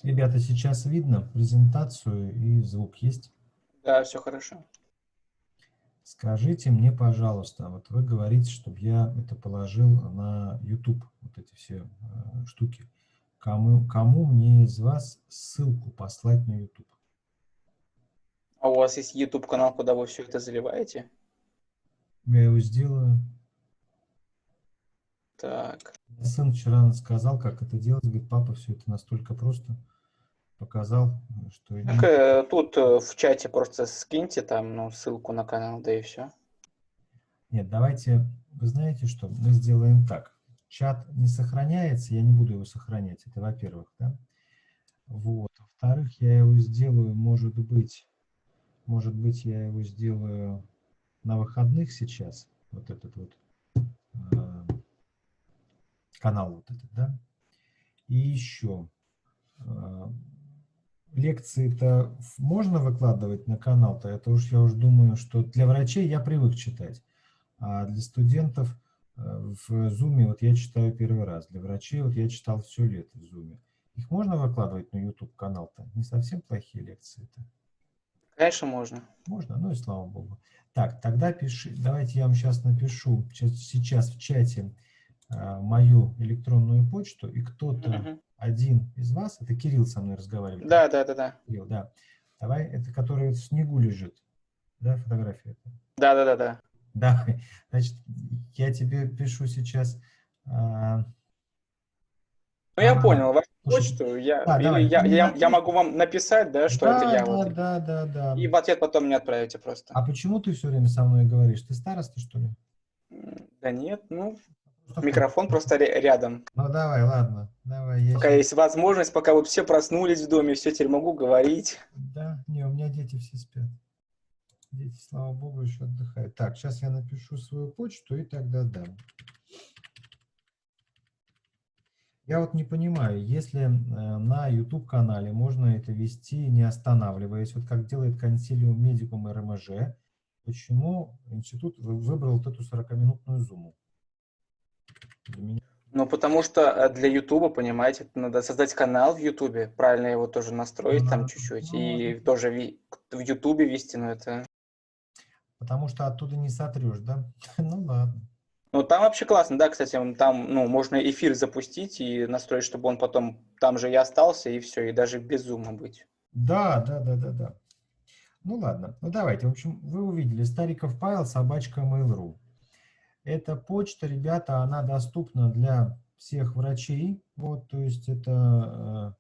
Ребята, сейчас видно презентацию и звук есть? Да, все хорошо. Скажите мне, пожалуйста, вот вы говорите, чтобы я это положил на YouTube, вот эти все штуки. Кому мне из вас ссылку послать на YouTube? А у вас есть YouTube канал, куда вы все это заливаете? Я его сделаю. Так. Сын вчера сказал, как это делать. Говорит, папа, все это настолько просто. Показал, что... Так, тут в чате просто скиньте там, ну, ссылку на канал, да и все. Нет, давайте, вы знаете что, мы сделаем так. Чат не сохраняется, я не буду его сохранять, это во-первых, да? Вот. Во-вторых, я его сделаю, может быть, я его сделаю на выходных сейчас, вот этот вот э, канал вот этот, да? И еще, э, лекции-то можно выкладывать на канал-то, это уж я уж думаю, что для врачей я привык читать, а для студентов в Zoom вот я читаю первый раз, для врачей вот я читал все лето в Zoom. Их можно выкладывать на YouTube канал-то? Не совсем плохие лекции-то. Конечно, можно. Можно, ну и слава богу. Так, тогда пиши, давайте я вам сейчас напишу сейчас в чате мою электронную почту, и кто-то Мгм. один из вас, это Кирилл со мной разговаривает, Да, да, да, да. Кирилл, да, давай, это который в снегу лежит, да, фотография эта. Да, да, да, да. Да, значит, я тебе пишу сейчас, Ну, я понял вашу слушай, почту. да, Или давай, ты мне я ответь. могу вам написать, да, что это Да, я да, вот. да, да, да. И в ответ потом мне отправите просто. А почему ты все время со мной говоришь? Ты староста, что ли? Да нет, ну, Просто хочешь. микрофон просто рядом. Ну давай, ладно, давай, я Пока сейчас. есть возможность, пока вот все проснулись в доме, все теперь могу говорить. Да, не, у меня дети все спят. Дети, слава богу, еще отдыхают. Так, сейчас я напишу свою почту и тогда дам. Я вот не понимаю, если на YouTube-канале можно это вести, не останавливаясь, вот как делает консилиум медикум РМЖ, почему институт выбрал вот эту 40-минутную зуму? Для меня... Ну, потому что для Ютуба, понимаете, надо создать канал в Ютубе, правильно его тоже настроить там чуть-чуть, Ну, и тоже в Ютубе вести, но это... потому что оттуда не сотрешь, да? Ну ладно. Ну, там вообще классно, да, кстати, там, ну, можно эфир запустить и настроить, чтобы он потом там же и остался, и все, и даже без зума быть. Да, да, да, да, да. Ну ладно, ну давайте. В общем, вы увидели Стариков Павел, собачка Mail.ru. Эта почта, ребята, она доступна для всех врачей. Вот, то есть это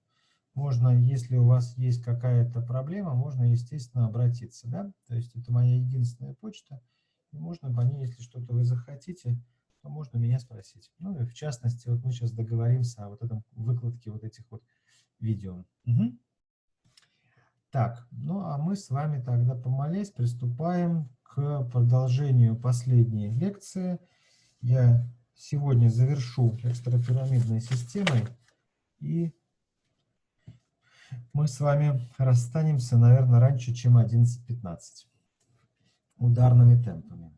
можно, если у вас есть какая-то проблема, можно, естественно, обратиться, да. То есть это моя единственная почта. И можно по ней, если что-то вы захотите, то можно меня спросить. Ну и в частности, вот мы сейчас договоримся о вот этом выкладке вот этих вот видео. Мгм. Так, ну а мы с вами тогда, помолясь, приступаем к продолжению последней лекции. Я сегодня завершу экстрапирамидной системой, и мы с вами расстанемся, наверное, раньше, чем 11:15 ударными темпами.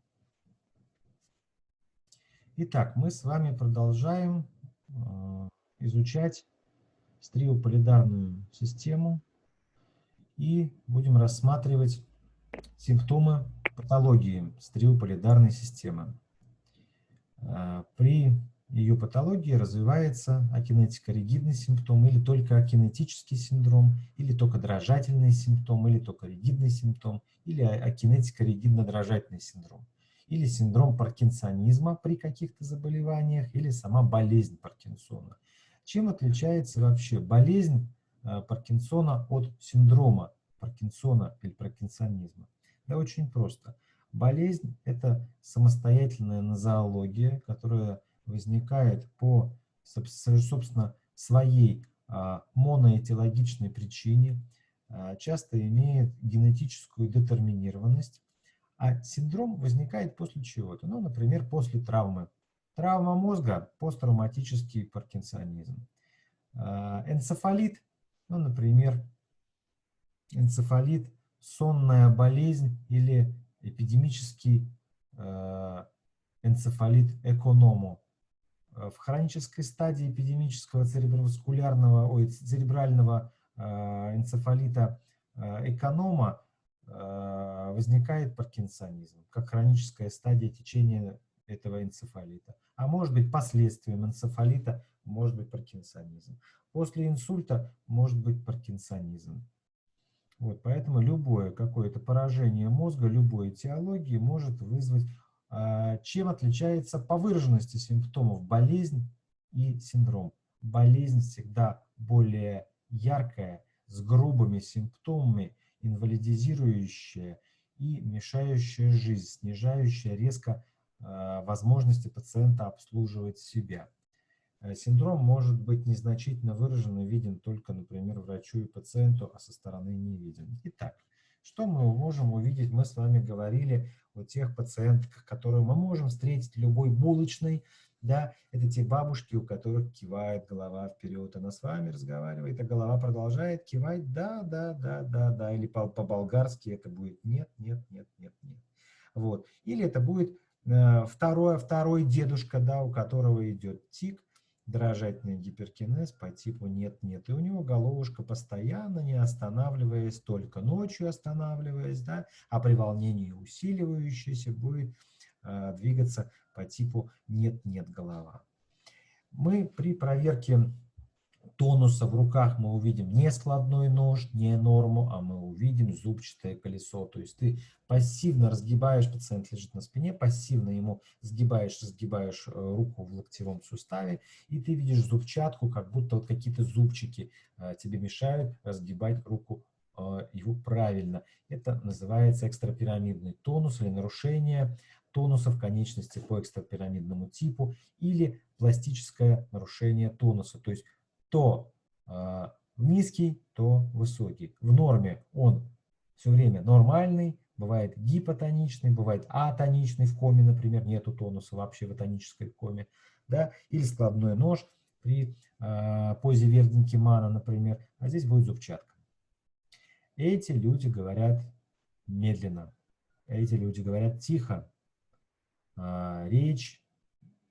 Итак, мы с вами продолжаем изучать стриополидарную систему и будем рассматривать симптомы патологии стриополидарной системы. При ее патологии развивается акинетико-ригидный симптом, или только акинетический синдром, или только дрожательный симптом, или только ригидный симптом, или акинетико-ригидно-дрожательный синдром, или синдром паркинсонизма при каких-то заболеваниях, или сама болезнь Паркинсона. Чем отличается вообще болезнь Паркинсона от синдрома Паркинсона или паркинсонизма? Да очень просто. Болезнь – это самостоятельная нозология, которая возникает по, собственно, своей моноэтиологичной причине, часто имеет генетическую детерминированность, а синдром возникает после чего-то, ну, например, после травмы. Травма мозга – посттравматический паркинсонизм. Энцефалит, ну, например, энцефалит, сонная болезнь или эпидемический энцефалит эконому. в хронической стадии эпидемического церебрального энцефалита эконома возникает паркинсонизм, как хроническая стадия течения этого энцефалита. А может быть, последствием энцефалита может быть паркинсонизм. После инсульта может быть паркинсонизм. Вот, поэтому любое какое-то поражение мозга, любой этиологии может вызвать. Чем отличается по выраженности симптомов болезнь и синдром? Болезнь всегда более яркая, с грубыми симптомами, инвалидизирующая и мешающая жизнь, снижающая резко возможности пациента обслуживать себя. Синдром может быть незначительно выражен и виден только, например, врачу и пациенту, а со стороны не виден. Итак, что мы можем увидеть? Мы с вами говорили о тех пациентках, которые мы можем встретить в любой булочной. Да, это те бабушки, у которых кивает голова вперед. Она с вами разговаривает, а голова продолжает кивать да, да, да, да, да. Или по-болгарски это будет нет, нет, нет, нет, нет. Вот. Или это будет второй дедушка, да, у которого идет тик, дрожательный гиперкинез по типу нет-нет. И у него головушка постоянно, не останавливаясь, только ночью останавливаясь, да, а при волнении усиливающейся будет двигаться по типу нет-нет голова. Мы при проверке тонуса в руках мы увидим не складной нож, не норму, а мы увидим зубчатое колесо. То есть ты пассивно разгибаешь, пациент лежит на спине, пассивно ему разгибаешь руку в локтевом суставе, и ты видишь зубчатку, как будто вот какие-то зубчики тебе мешают разгибать руку его правильно. Это называется экстрапирамидный тонус или нарушение тонуса в конечности по экстрапирамидному типу или пластическое нарушение тонуса. То есть то низкий, то высокий. В норме он все время нормальный, бывает гипотоничный, бывает атоничный в коме, например, нету тонуса вообще в атонической коме, да, или складной нож при позе Вердинки-Мана, например, а здесь будет зубчатка. Эти люди говорят медленно, эти люди говорят тихо, речь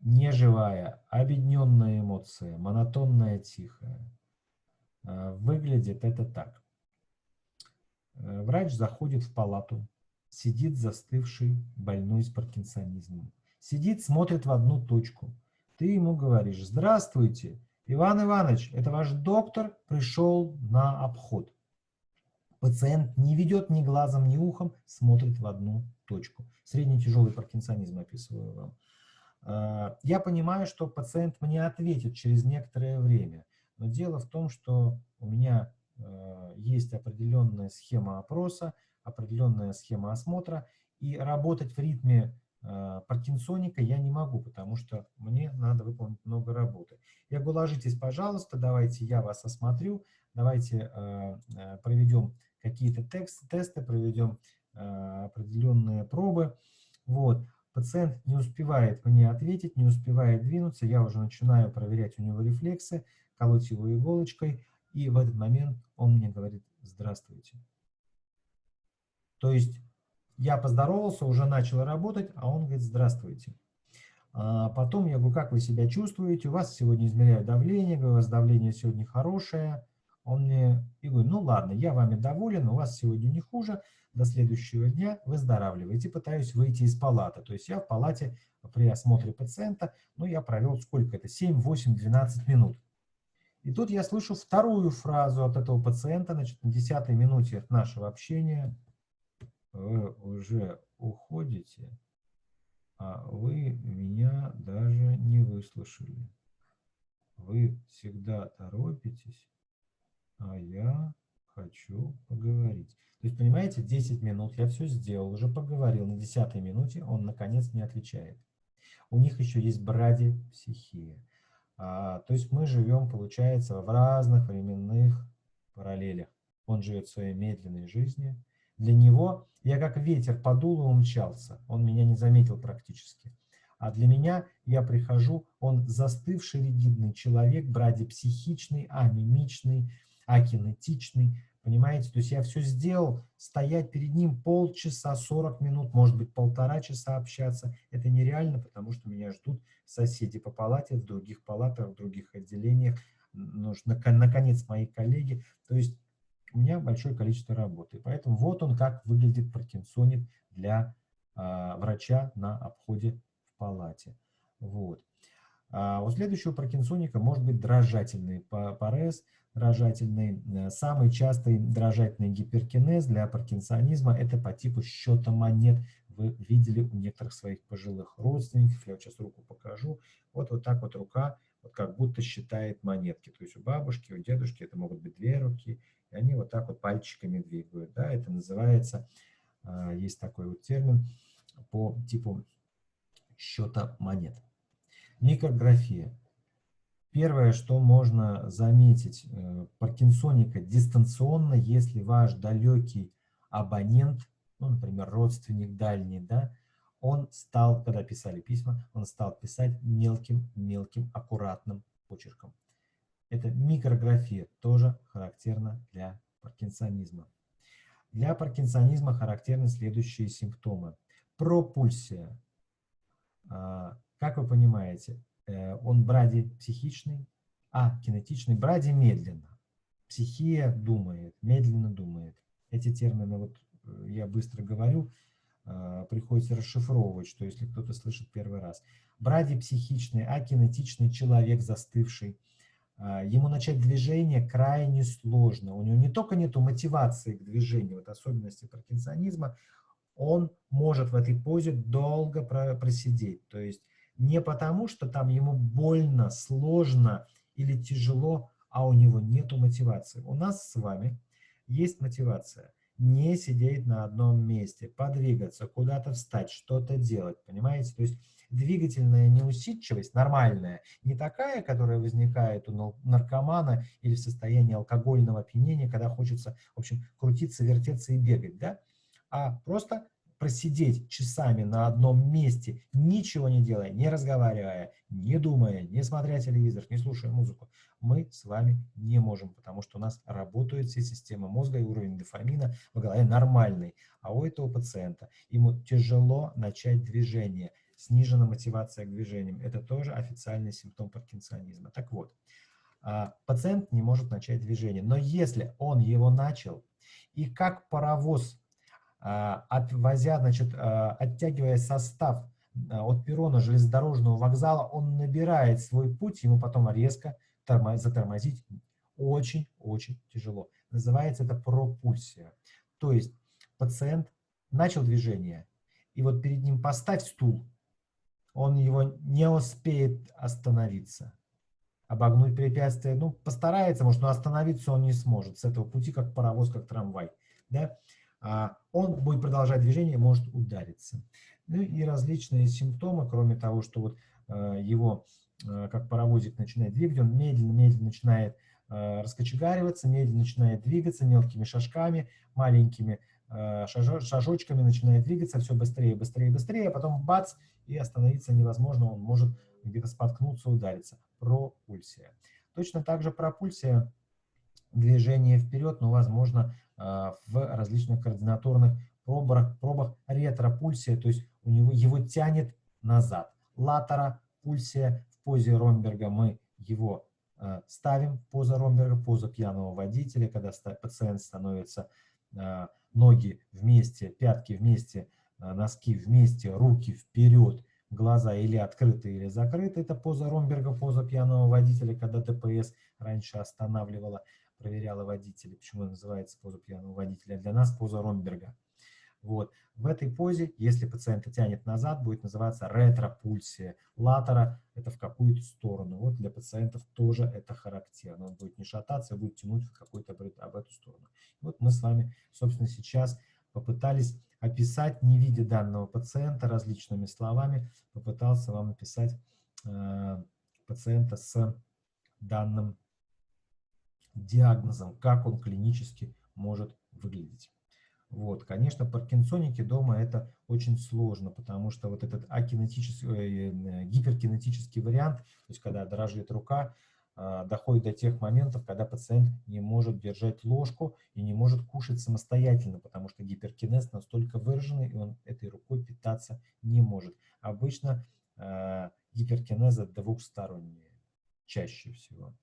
неживая, объединенная эмоция, монотонная, тихая. Выглядит это так. Врач заходит в палату, сидит застывший больной с паркинсонизмом. Сидит, смотрит в одну точку. Ты ему говоришь: здравствуйте, Иван Иванович, это ваш доктор пришел на обход. Пациент не ведет ни глазом, ни ухом, смотрит в одну точку. Средний тяжелый паркинсонизм описываю вам. Я понимаю, что пациент мне ответит через некоторое время, но дело в том, что у меня есть определенная схема опроса, определенная схема осмотра, и работать в ритме паркинсоника я не могу, потому что мне надо выполнить много работы. Я говорю: ложитесь, пожалуйста, давайте я вас осмотрю, давайте проведем какие-то тесты, проведем определенные пробы. Вот. Пациент не успевает мне ответить, не успевает двинуться, я уже начинаю проверять у него рефлексы, колоть его иголочкой, и в этот момент он мне говорит: здравствуйте. То есть я поздоровался, уже начал работать, а он говорит: здравствуйте. Потом я говорю: как вы себя чувствуете? У вас сегодня измеряют давление, говорю: у вас давление сегодня хорошее. Он мне и говорит: ну ладно, я вами доволен, у вас сегодня не хуже, до следующего дня выздоравливаете. Пытаюсь выйти из палаты. То есть я в палате при осмотре пациента, ну я провел сколько это, 7, 8, 12 минут. И тут я слышу вторую фразу от этого пациента, значит, на 10-й минуте нашего общения: вы уже уходите, а вы меня даже не выслушали. Вы всегда торопитесь, а я хочу поговорить. То есть, понимаете, 10 минут я все сделал, уже поговорил, на 10-й минуте он наконец не отвечает. У них еще есть брадипсихия. То есть мы живем, получается, в разных временных параллелях. Он живет своей медленной жизнью. Для него я как ветер подул и умчался. Он меня не заметил практически. А для меня я прихожу, он застывший ригидный человек, брадипсихичный, амимичный, акинетичный, Понимаете? То есть я все сделал, стоять перед ним полчаса, 40 минут, может быть, 1,5 часа общаться. Это нереально, потому что меня ждут соседи по палате, в других палатах, в других отделениях. Нужно, наконец, мои коллеги. То есть у меня большое количество работы. Поэтому вот он как выглядит паркинсонит для врача на обходе в палате. Вот. У следующего паркинсоника может быть дрожательный парез, дрожательный. Самый частый дрожательный гиперкинез для паркинсонизма – это по типу счета монет. Вы видели у некоторых своих пожилых родственников. Я вот сейчас руку покажу. Вот так вот рука, вот как будто считает монетки. То есть у бабушки, у дедушки это могут быть 2 руки, и они вот так вот пальчиками двигают. Да, это называется, есть такой вот термин по типу счета монет. Микрография. Первое, что можно заметить, паркинсоника дистанционно, если ваш далекий абонент, ну, например, родственник дальний, да, он стал, когда писали письма, он стал писать мелким, аккуратным почерком. Это микрография, тоже характерна для паркинсонизма. Для паркинсонизма характерны следующие симптомы. Пропульсия. Как вы понимаете, он брадипсихичный, кинетичный. Бради медленно. Психия думает, медленно думает. Эти термины, вот я быстро говорю, приходится расшифровывать, что если кто-то слышит первый раз. Брадипсихичный, акинетичный человек, застывший. Ему начать движение крайне сложно. У него не только нет мотивации к движению, вот особенности паркинсонизма, он может в этой позе долго просидеть. То есть не потому, что там ему больно, сложно или тяжело, а у него нет мотивации. У нас с вами есть мотивация. Не сидеть на одном месте, подвигаться, куда-то встать, что-то делать. Понимаете? То есть двигательная неусидчивость нормальная, не такая, которая возникает у наркомана или в состоянии алкогольного опьянения, когда хочется, в общем, крутиться, вертеться и бегать, да? А просто просидеть часами на одном месте, ничего не делая, не разговаривая, не думая, не смотря телевизор, не слушая музыку, мы с вами не можем, потому что у нас работают все системы мозга, и уровень дофамина в голове нормальный. А у этого пациента ему тяжело начать движение, снижена мотивация к движениям. Это тоже официальный симптом паркинсонизма. Так вот, пациент не может начать движение, но если он его начал, и как паровоз, отвозя, значит, оттягивая состав от перрона железнодорожного вокзала, он набирает свой путь, ему потом резко затормозить очень-очень тяжело. Называется это пропульсия. То есть пациент начал движение, и вот перед ним поставь стул, он его не успеет остановиться, обогнуть препятствие, ну, постарается, может, но остановиться он не сможет с этого пути, как паровоз, как трамвай, да? Он будет продолжать движение, может удариться. Ну и различные симптомы, кроме того, что вот его, как паровозик, начинает двигать, он медленно-медленно начинает раскочегариваться, медленно начинает двигаться мелкими шажками, маленькими шажочками начинает двигаться, все быстрее, быстрее, быстрее, а потом бац, и остановиться невозможно, он может где-то споткнуться, удариться. Пропульсия. Точно так же пропульсия, движение вперед, но возможно в различных координаторных пробах ретропульсия, то есть его тянет назад. Латеропульсия в позе Ромберга, мы его ставим, поза Ромберга, поза пьяного водителя, когда пациент становится ноги вместе, пятки вместе, носки вместе, руки вперед, глаза или открыты, или закрыты. Это поза Ромберга, поза пьяного водителя, когда ДПС раньше останавливала, проверяла водителей. Почему называется поза пьяного водителя? Для нас поза Ромберга. Вот. В этой позе, если пациента тянет назад, будет называться ретропульсия. Латера – это в какую-то сторону. Вот для пациентов тоже это характерно. Он будет не шататься, а будет тянуть в какую-то об эту сторону. Вот мы с вами, собственно, сейчас попытались описать, не видя данного пациента, различными словами, попытался вам описать пациента с данным диагнозом, как он клинически может выглядеть. Вот, конечно, паркинсоники дома это очень сложно, потому что вот этот гиперкинетический вариант, то есть когда дрожит рука, доходит до тех моментов, когда пациент не может держать ложку и не может кушать самостоятельно, потому что гиперкинез настолько выраженный, и он этой рукой питаться не может. Обычно гиперкинеза двухсторонние, чаще всего.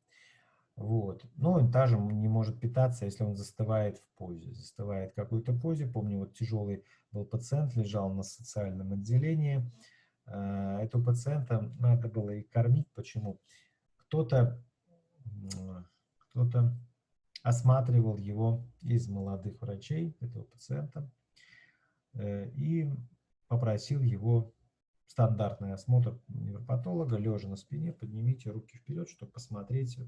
Вот. Но он также не может питаться, если он застывает в позе. Застывает в какой-то позе. Помню, вот тяжелый был пациент, лежал на социальном отделении. Этого пациента надо было и кормить. Почему? Кто-то осматривал его из молодых врачей, этого пациента, и попросил его стандартный осмотр невропатолога, лежа на спине, поднимите руки вперед, чтобы посмотреть,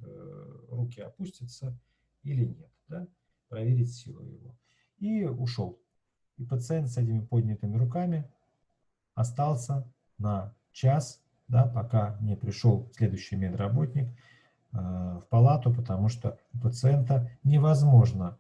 руки опустятся или нет, да? Проверить силу его. И ушел. И пациент с этими поднятыми руками остался на час, да, пока не пришел следующий медработник в палату, потому что у пациента невозможно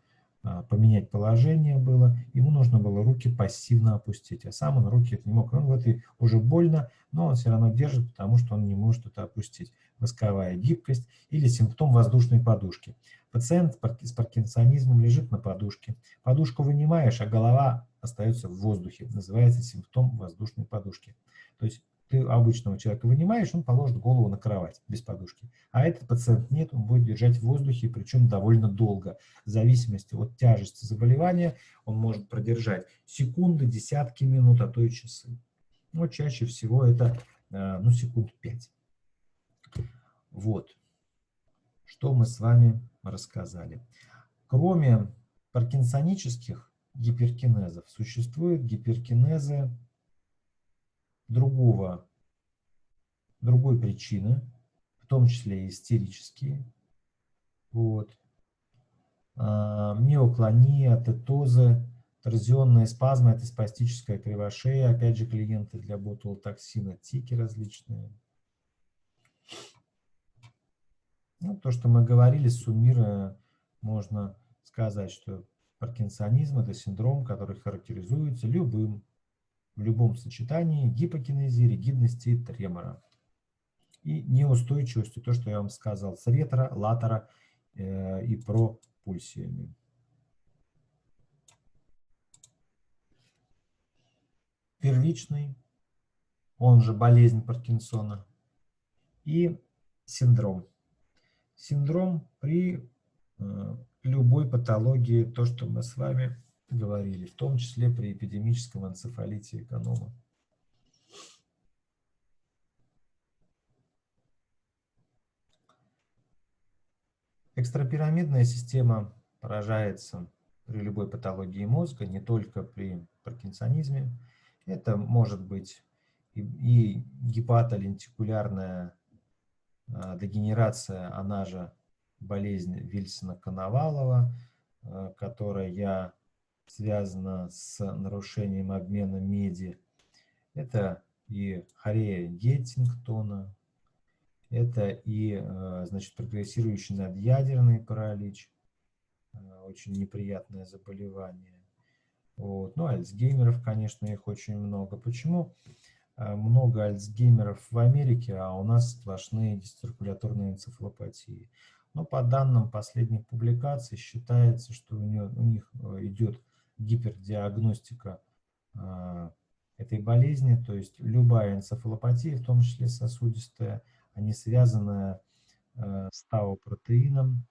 поменять положение было, ему нужно было руки пассивно опустить, а сам он руки это не мог. Он вот и уже больно, но он все равно держит, потому что он не может это опустить. Восковая гибкость или симптом воздушной подушки. Пациент с паркинсонизмом лежит на подушке. Подушку вынимаешь, а голова остается в воздухе. Называется симптом воздушной подушки. То есть ты обычного человека вынимаешь, он положит голову на кровать без подушки. А этот пациент нет, он будет держать в воздухе, причем довольно долго. В зависимости от тяжести заболевания он может продержать секунды, десятки минут, а то и часы. Но чаще всего это секунд 5. Вот, что мы с вами рассказали. Кроме паркинсонических гиперкинезов, существуют гиперкинезы другой причины, в том числе и истерические. Вот. Миоклония, тетозы, торзионные спазмы, это спастическая кривошея, опять же клиенты для ботулотоксина, тики различные. Ну, то, что мы говорили, суммируя, можно сказать, что паркинсонизм – это синдром, который характеризуется в любом сочетании гипокинезии, ригидности и тремора. И неустойчивостью, то, что я вам сказал, с ретро, латера и пропульсиями. Первичный, он же болезнь Паркинсона, и синдром. Синдром при любой патологии, то, что мы с вами говорили, в том числе при эпидемическом энцефалите эконома. Экстрапирамидная система поражается при любой патологии мозга, не только при паркинсонизме. Это может быть и гепатолентикулярная дегенерация, она же болезнь Вильсона-Коновалова, которая связана с нарушением обмена меди. Это и хорея Геттингтона, это и, значит, прогрессирующий надъядерный паралич, очень неприятное заболевание. Вот. Ну, альцгеймеров, конечно, их очень много. Почему много альцгеймеров в Америке, а у нас сплошные дисциркуляторные энцефалопатии? Но по данным последних публикаций считается, что у них идет гипердиагностика этой болезни, то есть любая энцефалопатия, в том числе сосудистая, они связаны с тау-протеином,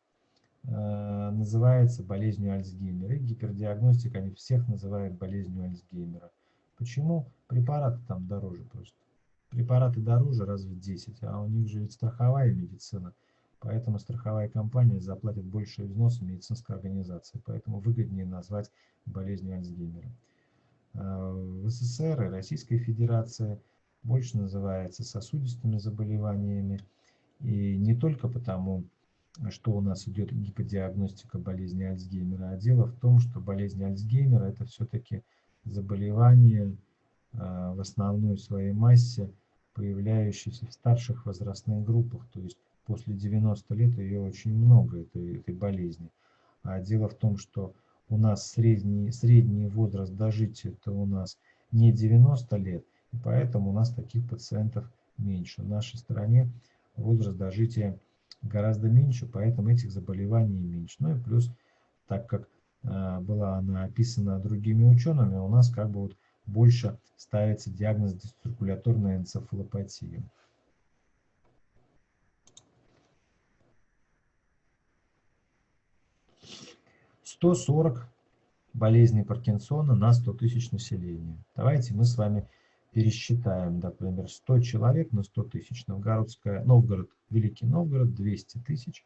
называется болезнью Альцгеймера. И гипердиагностика, они всех называют болезнью Альцгеймера. Почему? Препараты там дороже просто. Препараты дороже раз в 10, а у них же ведь страховая медицина. Поэтому страховая компания заплатит больше взносы медицинской организации. Поэтому выгоднее назвать болезнью Альцгеймера. В СССР и Российской Федерации больше называется сосудистыми заболеваниями. И не только потому, что у нас идет гиподиагностика болезни Альцгеймера, а дело в том, что болезнь Альцгеймера – это все-таки заболевание в основной своей массе, появляющееся в старших возрастных группах, то есть после 90 лет ее очень много, этой болезни. А дело в том, что у нас средний возраст дожития это у нас не 90 лет, и поэтому у нас таких пациентов меньше. В нашей стране возраст дожития гораздо меньше, поэтому этих заболеваний меньше. Ну и плюс, так как была она описана другими учеными, у нас как бы вот больше ставится диагноз дисциркуляторная энцефалопатия. — 140 болезней Паркинсона на 100 тысяч населения. Давайте мы с вами пересчитаем, например, 100 человек на 100 тысяч. Новгород, Великий Новгород, 200 тысяч.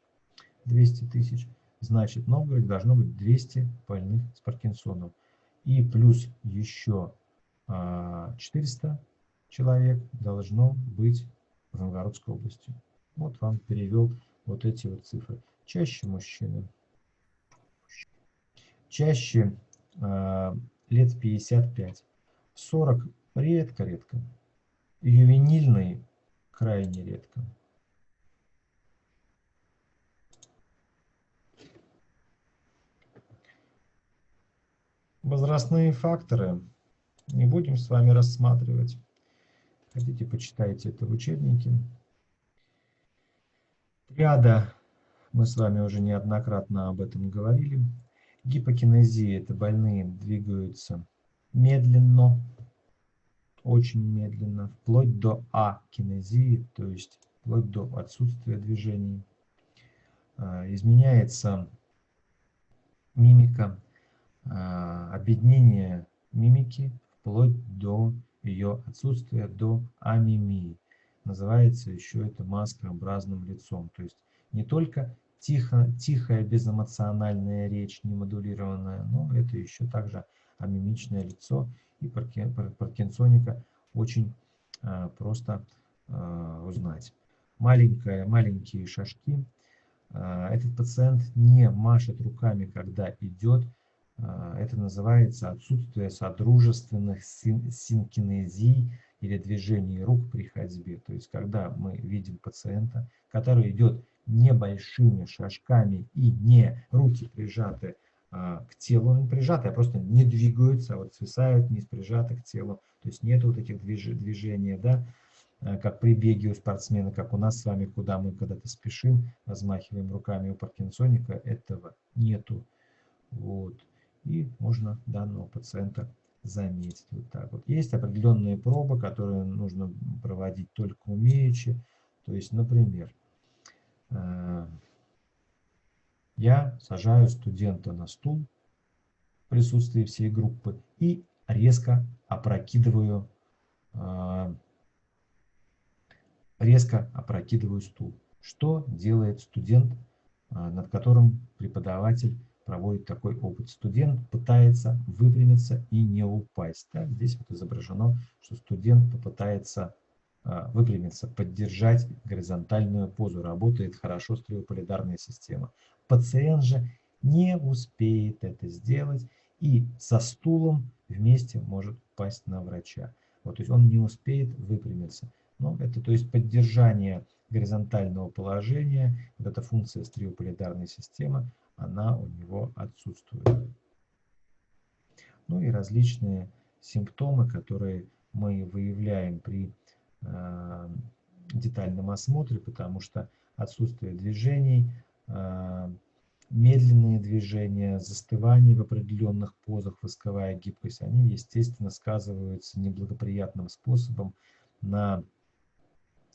200 тысяч. Значит, в Новгороде должно быть 200 больных с Паркинсоном. И плюс еще 400 человек должно быть в Новгородской области. Вот вам перевел вот эти вот цифры. Чаще мужчины. Чаще лет 55. 40 редко-редко. Ювенильный крайне редко. Возрастные факторы не будем с вами рассматривать. Хотите, почитайте это в учебнике. Триада, мы с вами уже неоднократно об этом говорили. Гипокинезия – это больные двигаются медленно, очень медленно, вплоть до акинезии, то есть вплоть до отсутствия движений. Изменяется мимика, обеднение мимики вплоть до ее отсутствия, до амимии. Называется еще это маскообразным лицом. То есть не только тихая безэмоциональная речь, немодулированная, но это еще также амимичное лицо. И паркинсоника очень просто узнать. Маленькие шажки. Этот пациент не машет руками, когда идет. Это называется отсутствие содружественных синкинезий или движений рук при ходьбе. То есть, когда мы видим пациента, который идет небольшими шажками и не руки прижаты к телу, не прижаты, а просто не двигаются, а вот свисают вниз, прижаты к телу. То есть нет вот этих движений, да, как при беге у спортсмена, как у нас с вами, куда мы когда-то спешим, размахиваем руками. У паркинсоника этого нету. Вот. И можно данного пациента заметить вот так вот. Есть определенные пробы, которые нужно проводить только умеючи. То есть, например, я сажаю студента на стул в присутствии всей группы и резко опрокидываю стул. Что делает студент, над которым преподаватель проводит такой опыт? Студент пытается выпрямиться и не упасть. Да? Здесь вот изображено, что студент попытается выпрямиться, поддержать горизонтальную позу. Работает хорошо стриополидарная система. Пациент же не успеет это сделать и со стулом вместе может упасть на врача. Вот, то есть он не успеет выпрямиться. Но это, то есть, поддержание горизонтального положения, вот эта функция стриополидарной системы, она у него отсутствует. Ну и различные симптомы, которые мы выявляем при детальном осмотре, потому что отсутствие движений, медленные движения, застывание в определенных позах, восковая гибкость, они, естественно, сказываются неблагоприятным способом на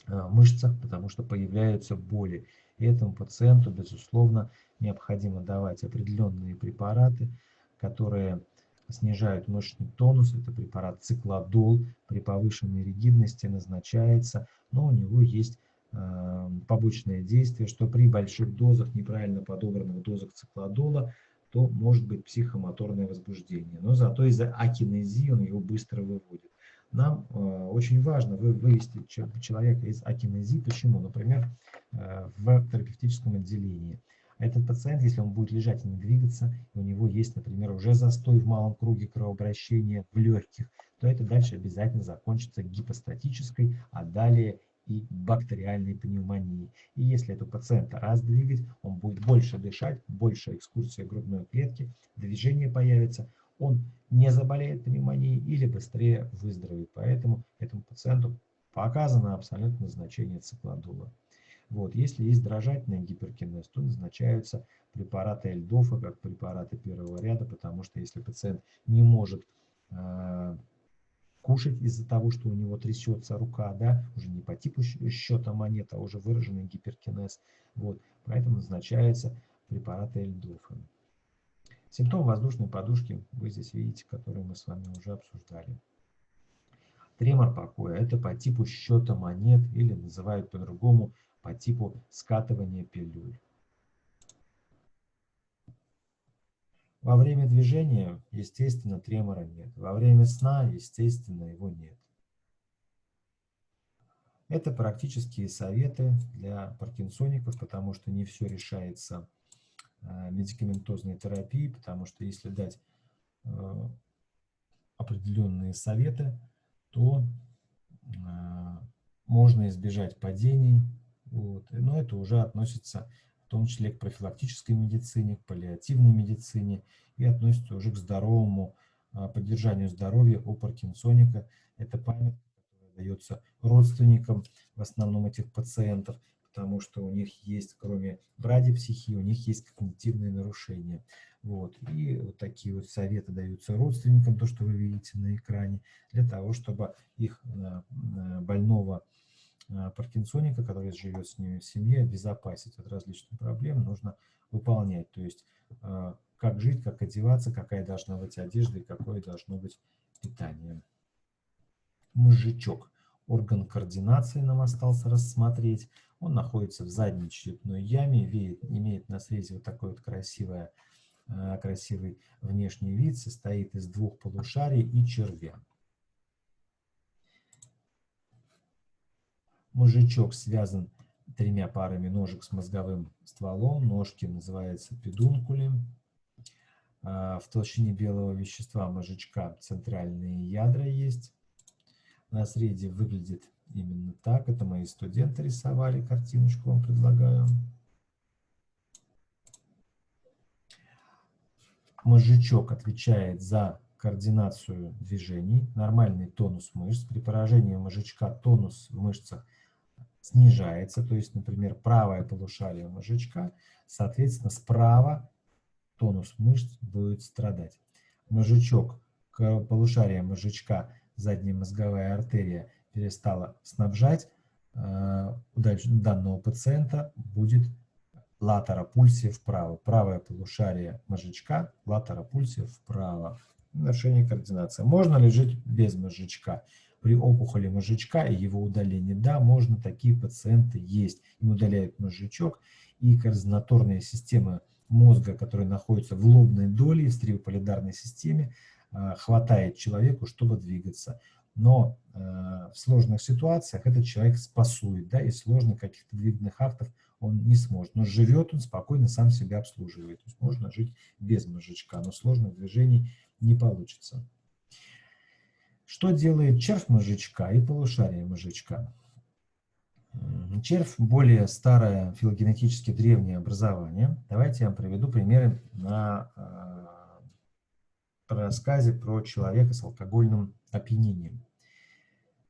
мышцах, потому что появляются боли. И этому пациенту, безусловно, необходимо давать определенные препараты, которые снижают мышечный тонус. Это препарат циклодол, при повышенной ригидности назначается, но у него есть побочное действие, что при больших дозах, неправильно подобранных дозах циклодола, то может быть психомоторное возбуждение. Но зато из-за акинезии он его быстро выводит. Нам очень важно вывести человека из акинезии. Почему? Например, в терапевтическом отделении. Этот пациент, если он будет лежать и не двигаться, и у него есть, например, уже застой в малом круге кровообращения в легких, то это дальше обязательно закончится гипостатической, а далее и бактериальной пневмонией. И если этого пациента раздвигать, он будет больше дышать, больше экскурсия грудной клетки, движение появится, он не заболеет пневмонией или быстрее выздоровеет. Поэтому этому пациенту показано абсолютно назначение циклодола. Вот. Если есть дрожательный гиперкинез, то назначаются препараты Эльдофа, как препараты первого ряда, потому что если пациент не может кушать из-за того, что у него трясется рука, да, уже не по типу счета монет, а уже выраженный гиперкинез, вот, поэтому назначаются препараты Эльдофа. Симптом воздушной подушки вы здесь видите, который мы с вами уже обсуждали. Тремор покоя – это по типу счета монет или называют по-другому по типу скатывания пилюль. Во время движения, естественно, тремора нет. Во время сна, естественно, его нет. Это практические советы для паркинсоников, потому что не все решается медикаментозной терапией, потому что если дать определенные советы, то можно избежать падений. Вот. Но это уже относится в том числе к профилактической медицине, к паллиативной медицине и относится уже к здоровому поддержанию здоровья у паркинсоника. Это память, которая дается родственникам в основном этих пациентов, потому что у них есть, кроме брадипсихии, у них есть когнитивные нарушения. Вот. И вот такие вот советы даются родственникам, то, что вы видите на экране, для того, чтобы их больного паркинсоника, который живет с ними в семье, обезопасить от различных проблем, нужно выполнять. То есть, как жить, как одеваться, какая должна быть одежда и какое должно быть питание. Мозжечок. Орган координации нам остался рассмотреть. Он находится в задней черепной яме, имеет на срезе вот такой вот красивый внешний вид, состоит из двух полушарий и червя. Мозжечок связан тремя парами ножек с мозговым стволом. Ножки называются педункули. В толщине белого вещества мозжечка центральные ядра есть. На среде выглядит именно так. Это мои студенты рисовали. Картиночку вам предлагаю. Мозжечок отвечает за координацию движений, нормальный тонус мышц. При поражении мозжечка тонус в мышцах снижается, то есть, например, правое полушарие мозжечка, соответственно, справа тонус мышц будет страдать. Мозжечок, полушарие мозжечка, задняя мозговая артерия перестала снабжать, у данного пациента будет латеропульсия вправо. Правое полушарие мозжечка, латеропульсия вправо. Нарушение координации. Можно ли жить без мозжечка? При опухоли мозжечка и его удалении, да, можно, такие пациенты есть. Им удаляют мозжечок, и координаторная система мозга, которая находится в лобной доле, в стереополидарной системе, хватает человеку, чтобы двигаться. Но в сложных ситуациях этот человек спасует, да, из сложных каких-то двигательных актов он не сможет. Но живет он спокойно, сам себя обслуживает. То есть можно жить без мозжечка, но сложных движений не получится. Что делает червь мозжечка и полушарие мозжечка? Червь – более старое филогенетически древнее образование. Давайте я вам приведу примеры на рассказе про человека с алкогольным опьянением.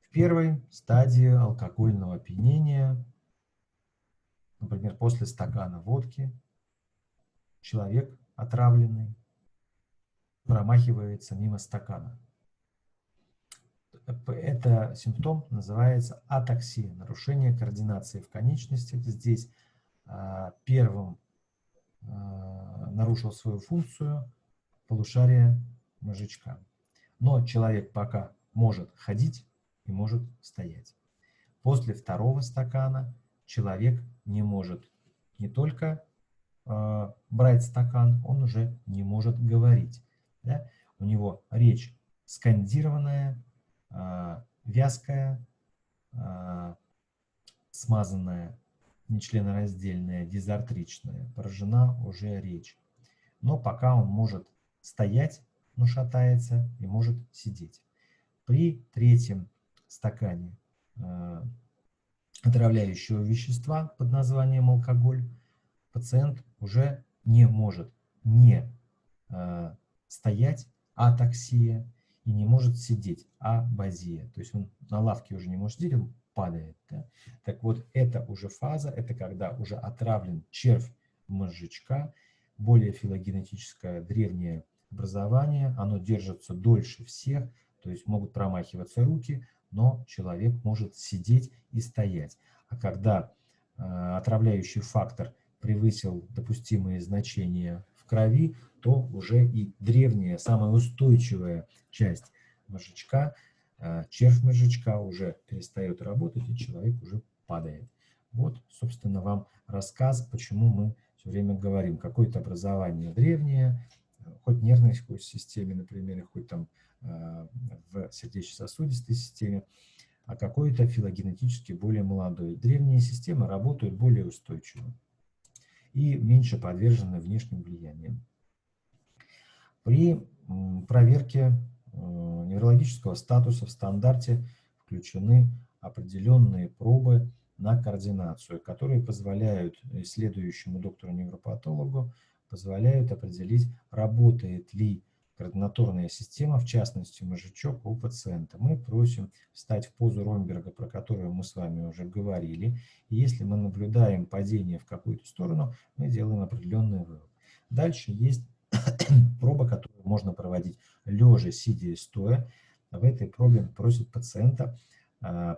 В первой стадии алкогольного опьянения, например, после стакана водки, человек отравленный промахивается мимо стакана. Это симптом называется атаксия, нарушение координации в конечностях. Здесь первым нарушил свою функцию полушарие мозжечка. Но человек пока может ходить и может стоять. После второго стакана человек не может не только брать стакан, он уже не может говорить. Да? У него речь скандированная, вязкая, смазанная, нечленораздельная, дизартричная, поражена уже речь. Но пока он может стоять, но шатается, и может сидеть. При третьем стакане отравляющего вещества под названием алкоголь пациент уже не может не стоять, атаксия, и не может сидеть, абазия. То есть он на лавке уже не может сидеть, он падает. Да? Так вот, это уже фаза, это когда уже отравлен червь мозжечка, более филогенетическое древнее образование, оно держится дольше всех, то есть могут промахиваться руки, но человек может сидеть и стоять. А когда отравляющий фактор превысил допустимые значения в крови, то уже и древняя, самая устойчивая часть мозжечка, червь мозжечка уже перестает работать, и человек уже падает. Вот, собственно, вам рассказ, почему мы все время говорим, какое-то образование древнее, хоть нервной системе, например, хоть там в сердечно-сосудистой системе, а какой-то филогенетически более молодой. Древние системы работают более устойчиво и меньше подвержены внешним влияниям. При проверке неврологического статуса в стандарте включены определенные пробы на координацию, которые позволяют исследующему доктору-невропатологу позволяют определить, работает ли координаторная система, в частности мозжечок у пациента. Мы просим встать в позу Ромберга, про которую мы с вами уже говорили. И если мы наблюдаем падение в какую-то сторону, мы делаем определенный вывод. Дальше есть проба, которую можно проводить лежа, сидя и стоя. В этой пробе просят пациента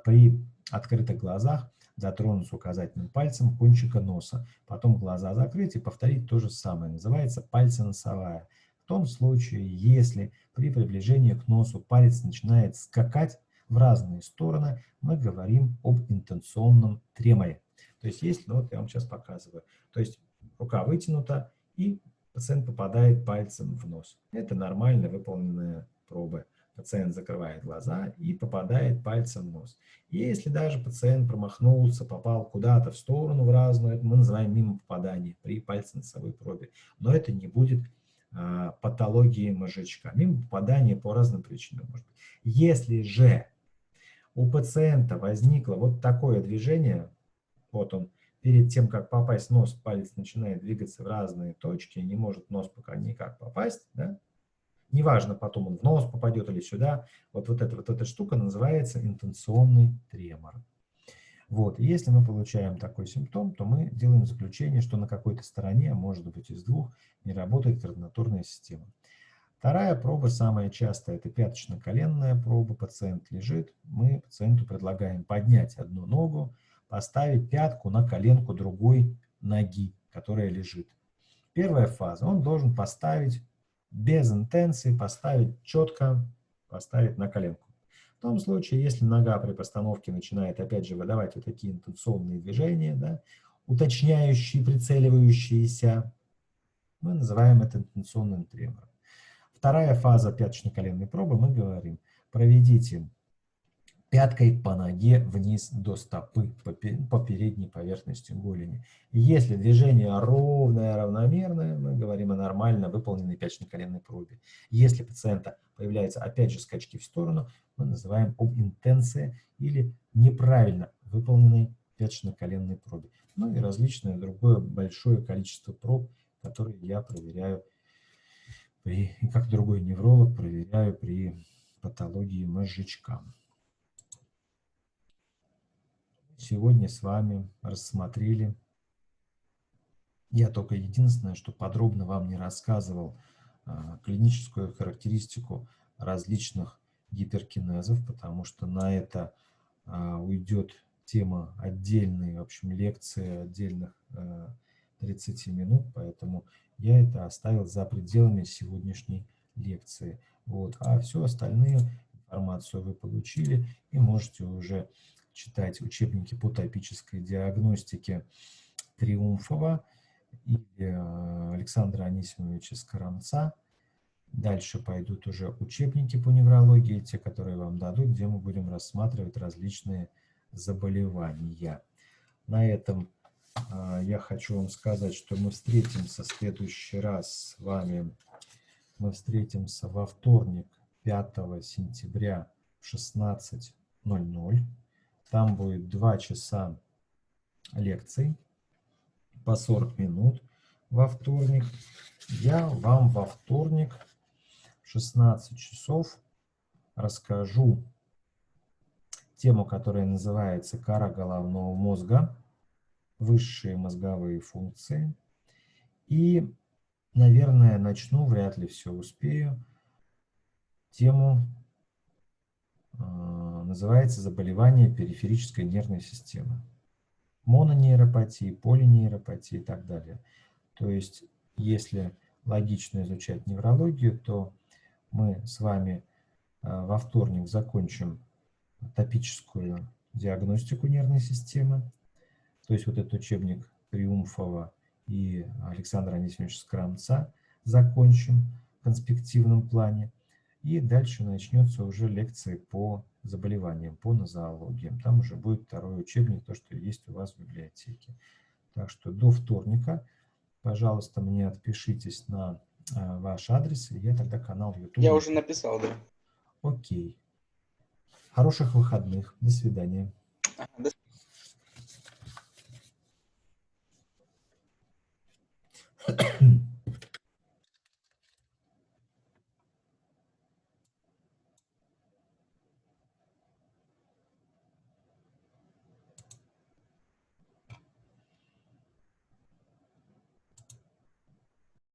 при открытых глазах дотронуться указательным пальцем кончика носа, потом глаза закрыть и повторить то же самое. Называется пальценосовая. В том случае, если при приближении к носу палец начинает скакать в разные стороны, мы говорим об интенционном треморе. То есть, если, вот я вам сейчас показываю, то есть рука вытянута и пациент попадает пальцем в нос. Это нормально выполненная проба. Пациент закрывает глаза и попадает пальцем в нос. Если даже пациент промахнулся, попал куда-то в сторону, в разную, это мы называем мимо попадания при пальцево-носовой пробе. Но это не будет патологии мозжечка. Мимо попадания по разным причинам может быть. Если же у пациента возникло вот такое движение, вот он, перед тем, как попасть в нос, палец начинает двигаться в разные точки, не может нос пока никак попасть, да? Неважно, потом он в нос попадет или сюда, вот эта штука называется интенционный тремор. Вот, и если мы получаем такой симптом, то мы делаем заключение, что на какой-то стороне, а может быть из двух, не работает координаторная система. Вторая проба, самая частая, это пяточно-коленная проба. Пациент лежит, мы пациенту предлагаем поднять одну ногу, поставить пятку на коленку другой ноги, которая лежит. Первая фаза, он должен поставить без интенции, поставить четко, поставить на коленку. В том случае, если нога при постановке начинает, опять же, выдавать вот такие интенционные движения, да, уточняющие, прицеливающиеся, мы называем это интенционным тремором. Вторая фаза пяточно-коленной пробы, мы говорим, проведите пяткой по ноге вниз до стопы, по передней поверхности голени. И если движение ровное, равномерное, мы говорим о нормально выполненной пяточно-коленной пробе. Если у пациента появляются опять же скачки в сторону, мы называем об интенции или неправильно выполненной пяточно-коленной пробе. Ну и различное другое большое количество проб, которые я проверяю, и как другой невролог проверяю при патологии мозжечка. Сегодня с вами рассмотрели, я только единственное, что подробно вам не рассказывал, клиническую характеристику различных гиперкинезов, потому что на это уйдет тема отдельной, в общем, лекции отдельных 30 минут, поэтому я это оставил за пределами сегодняшней лекции. Вот. А всю остальную информацию вы получили и можете уже читать учебники по топической диагностике Триумфова или Александра Анисимовича Скоромца. Дальше пойдут уже учебники по неврологии, те, которые вам дадут, где мы будем рассматривать различные заболевания. На этом я хочу вам сказать, что мы встретимся в следующий раз с вами. Мы встретимся во вторник, 5 сентября в 16:00. Там будет 2 часа лекций по 40 минут во вторник. Я вам во вторник в 16 часов расскажу тему, которая называется «Кора головного мозга. Высшие мозговые функции». И, наверное, начну, вряд ли все успею. Тему называется «Заболевание периферической нервной системы». Мононейропатии, полинейропатии и так далее. То есть, если логично изучать неврологию, то мы с вами во вторник закончим топическую диагностику нервной системы. То есть вот этот учебник Триумфова и Александра Анисимовича Скрамца закончим в конспективном плане. И дальше начнется уже лекции по заболеваниям, по нозологиям. Там уже будет второй учебник, то, что есть у вас в библиотеке. Так что до вторника, пожалуйста, мне отпишитесь на ваш адрес, и я тогда канал YouTube. Я уже написал, да. Окей. Хороших выходных. До свидания. До